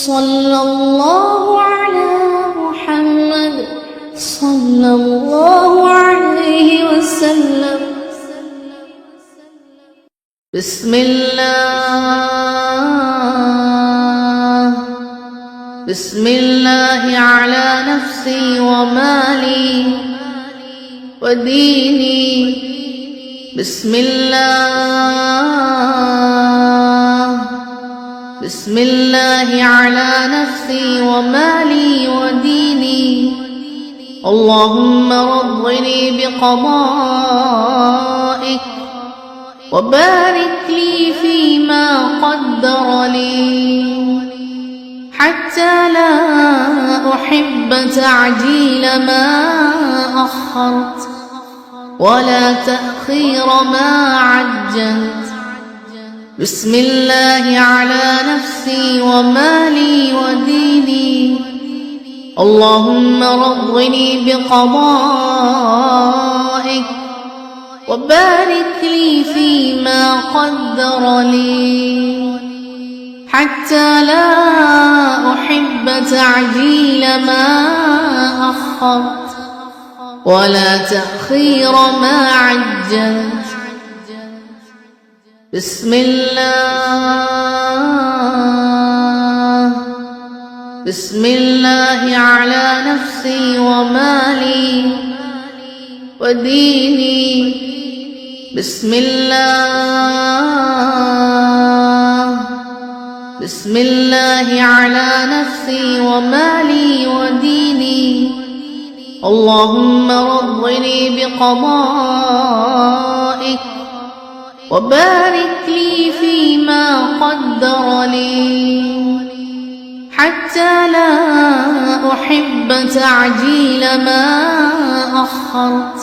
صلى الله على محمد صلى الله عليه وسلم. بسم الله على نفسي ومالي وديني. بسم الله على نفسي ومالي وديني. اللهم رضني بقضائك وبارك لي فيما قدر لي، حتى لا أحب تعجيل ما أخرت ولا تأخير ما عجلت. بسم الله على نفسي ومالي وديني. اللهم رضني بقضائك وبارك لي فيما قدر لي، حتى لا أحب تعجيل ما أخرت ولا تأخير ما عجلت. بسم الله على نفسي ومالي وديني. بسم الله على نفسي ومالي وديني. اللهم رضني بقضائك وبارك لي فيما قدر لي، حتى لا أحب تعجيل ما أخرت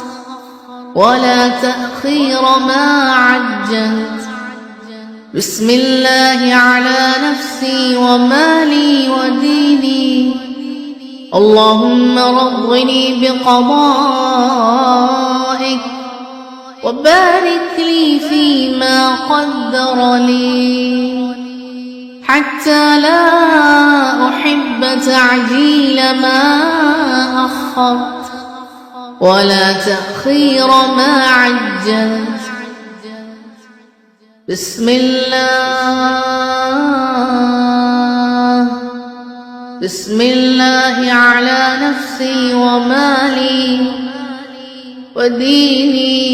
ولا تأخير ما عجلت. بسم الله على نفسي ومالي وديني. اللهم رضني بقضائك وبارك لي فيما قدر لي، حتى لا أحب تعجيل ما أخرت ولا تأخير ما عجلت. بسم الله على نفسي ومالي وديني.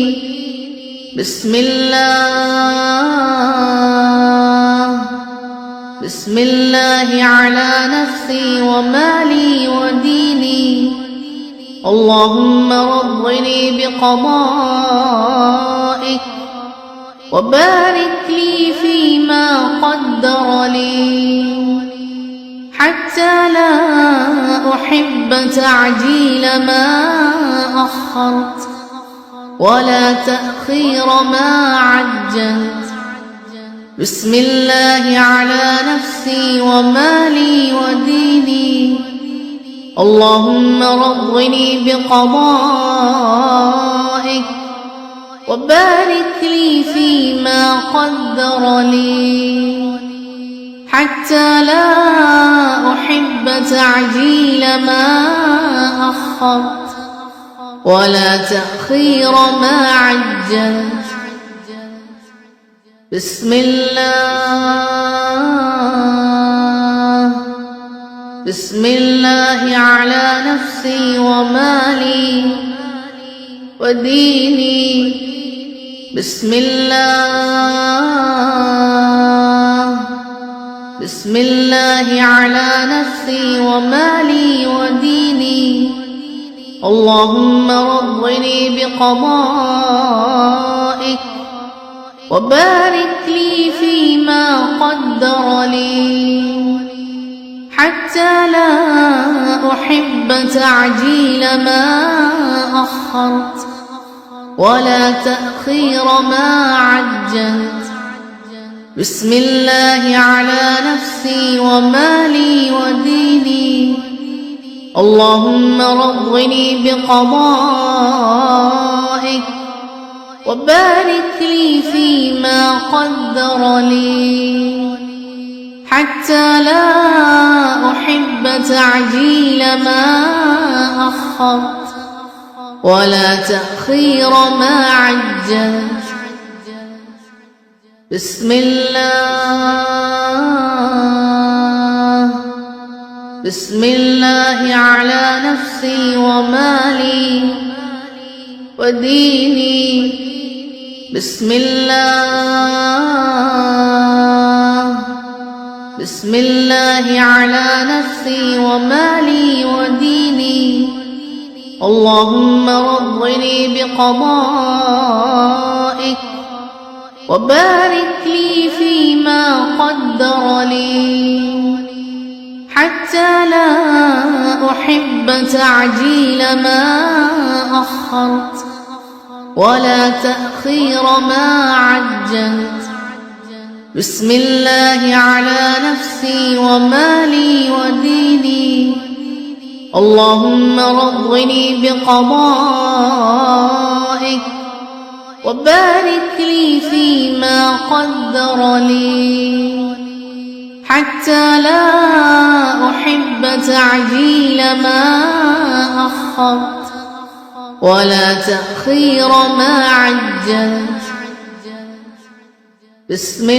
بسم الله على نفسي ومالي وديني. اللهم رضني بقضائك وبارك لي فيما قدر لي، حتى لا أحب تعجيل ما أخرت ولا تأخير ما عجلت. بسم الله على نفسي ومالي وديني. اللهم رضني بقضائك وبارك لي فيما قدر لي، حتى لا أحب تعجيل ما أخرت ولا تأخير ما عجلت. بسم الله على نفسي ومالي وديني. بسم الله على نفسي ومالي وديني. اللهم رضني بقضائك وبارك لي فيما قدر لي، حتى لا أحب تعجيل ما أخرت ولا تأخير ما عجلت. بسم الله على نفسي ومالي وديني. اللهم رضني بقضائك وبارك لي فيما قدر لي، حتى لا تعجيل ما أخرت ولا تأخير ما عجلت. بسم الله على نفسي ومالي وديني. بسم الله على نفسي ومالي وديني. اللهم رضني بقضائك وبارك لي فيما قدر لي، حتى لا أحب تعجيل ما أخرت ولا تأخير ما عجلت. بسم الله على نفسي ومالي وديني. اللهم رضني بقضائك وبارك لي فيما قدر لي، حتى لا أحب تعجيل ما أخرت ولا تأخير ما عجلت. بسم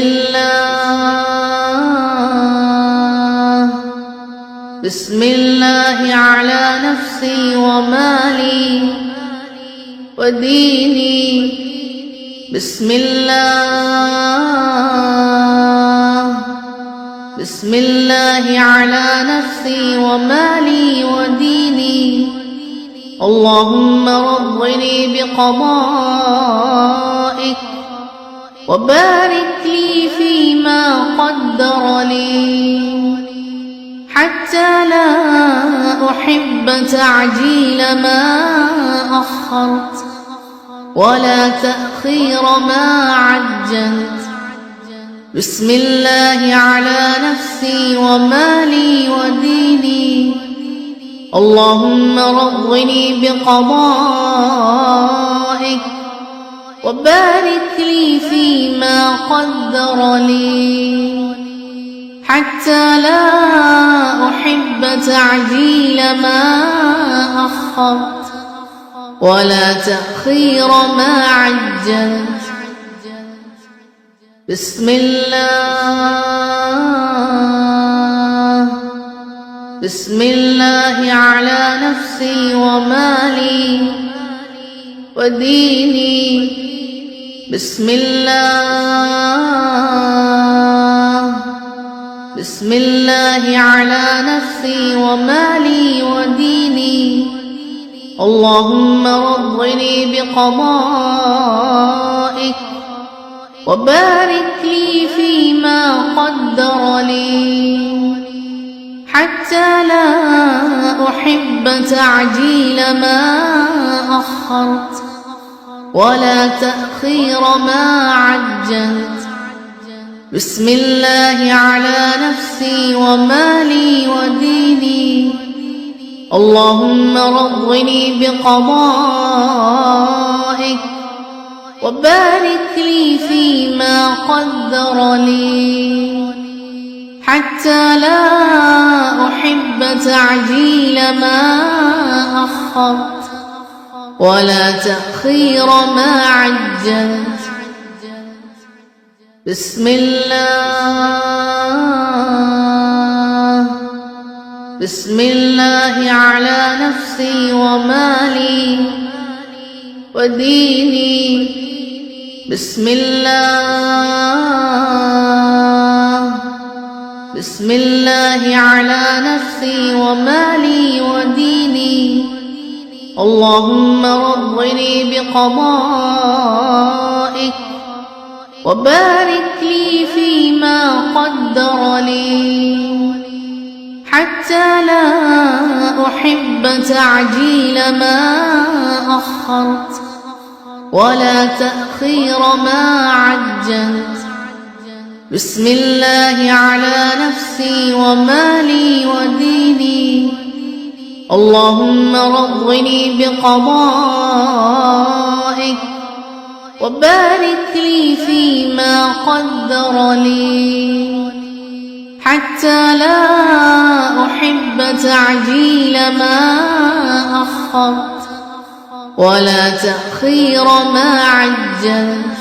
الله على نفسي ومالي وديني. بسم الله على نفسي ومالي وديني. اللهم رضني بقضائك وبارك لي فيما قدر لي، حتى لا أحب تعجيل ما أخرت ولا تأخير ما عجلت. بسم الله على نفسي ومالي وديني. اللهم رضني بقضائك وبارك لي فيما قدر لي، حتى لا أحب تعجيل ما أخرت ولا تأخير ما عجلت. بسم الله على نفسي ومالي وديني. بسم الله على نفسي ومالي وديني. اللهم رضني بقضائك وبارك لي فيما قدر لي، حتى لا أحب تعجيل ما أخرت ولا تأخير ما عجلت. بسم الله على نفسي ومالي وديني. اللهم رضني بقضائك وبارك لي فيما قدر لي، حتى لا أحب تعجيل ما أخرت ولا تأخير ما عجلت. بسم الله على نفسي ومالي وديني. بسم الله على نفسي ومالي وديني. اللهم رضني بقضائك وبارك لي فيما قدر لي، حتى لا أحب تعجيل ما أخرت ولا تأخير ما عجلت. بسم الله على نفسي ومالي وديني. اللهم رضني بقضائك وبارك لي فيما قدر لي، حتى لا أحب تعجيل تعجيل ما أخرت ولا تأخير ما عجلت